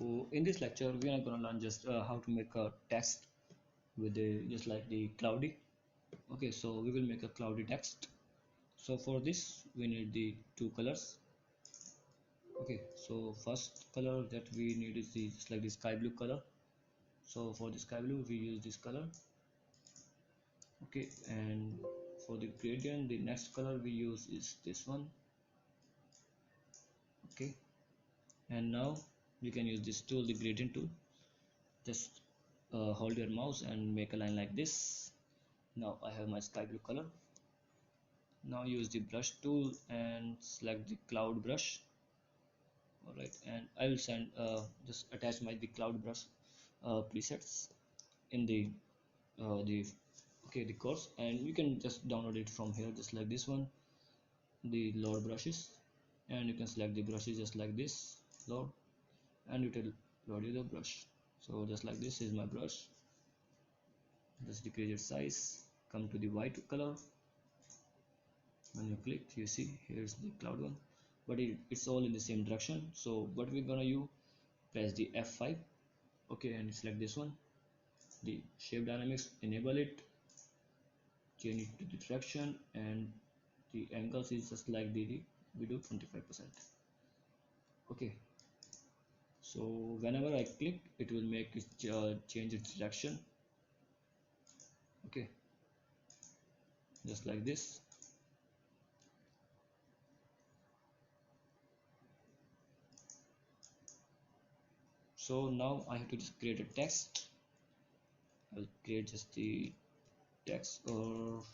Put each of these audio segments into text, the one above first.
In this lecture we are going to learn just how to make a text with just like the cloudy. Okay, so we will make a cloudy text. So for this we need the two colors. Okay, so first color that we need is just like the sky blue color. So for the sky blue we use this color. Okay, and for the gradient the next color we use is this one. Okay, and now you can use this tool, the gradient tool. Just hold your mouse and make a line like this. Now I have my sky blue color. Now use the brush tool and select the cloud brush. Alright, and I will just attach the cloud brush presets in the course, and you can just download it from here, just like this one, the load brushes, and you can select the brushes just like this, load, and it will load you the brush. So just like this is my brush. Just decrease its size, come to the white color. When you click, you see here's the cloud one, but it's all in the same direction. So what we're gonna use, press the F5. Okay, and select this one, the shape dynamics, enable it, change it to the direction, and the angles is just like we do 25%. Okay, so whenever I click, it will make it change its direction. Okay, just like this. So now I have to just create a text. I'll create just the text or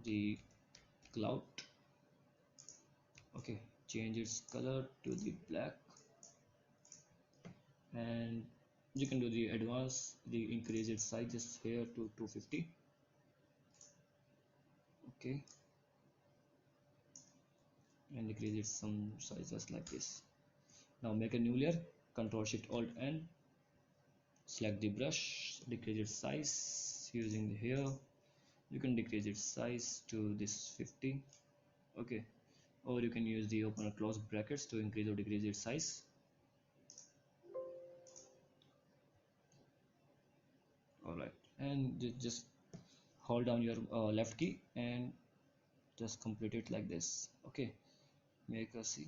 the cloud. Okay, change its color to the black, and you can do the advanced, the increase its size just here to 250. Okay, and decrease it some size just like this. Now make a new layer, Control Shift Alt N, select the brush, decrease its size using here. You can decrease its size to this 50. Okay, or you can use the open or close brackets to increase or decrease its size. Alright, and just hold down your left key and just complete it like this. Okay, make a C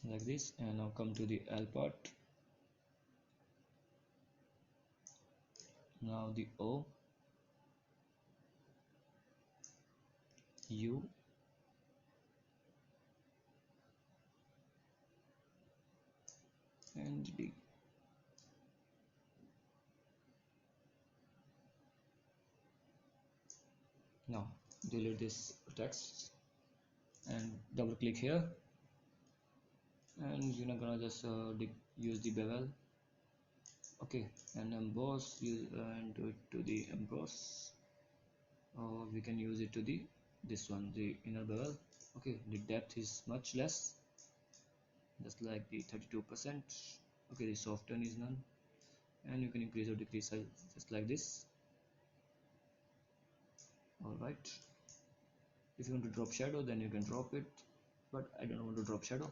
like this, and now come to the L part. Now the O, U, and D. Now delete this text and double click here, and you're gonna just use the bevel. Okay, and emboss, and do it to the emboss, or we can use it to the this one, the inner bevel. Okay, the depth is much less, just like the 32%. Okay, the soften is none, and you can increase or decrease size just like this. All right, if you want to drop shadow, then you can drop it, but I don't want to drop shadow.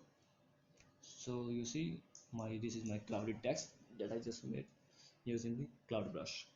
So you see this is my clouded text that I just made using the cloud brush.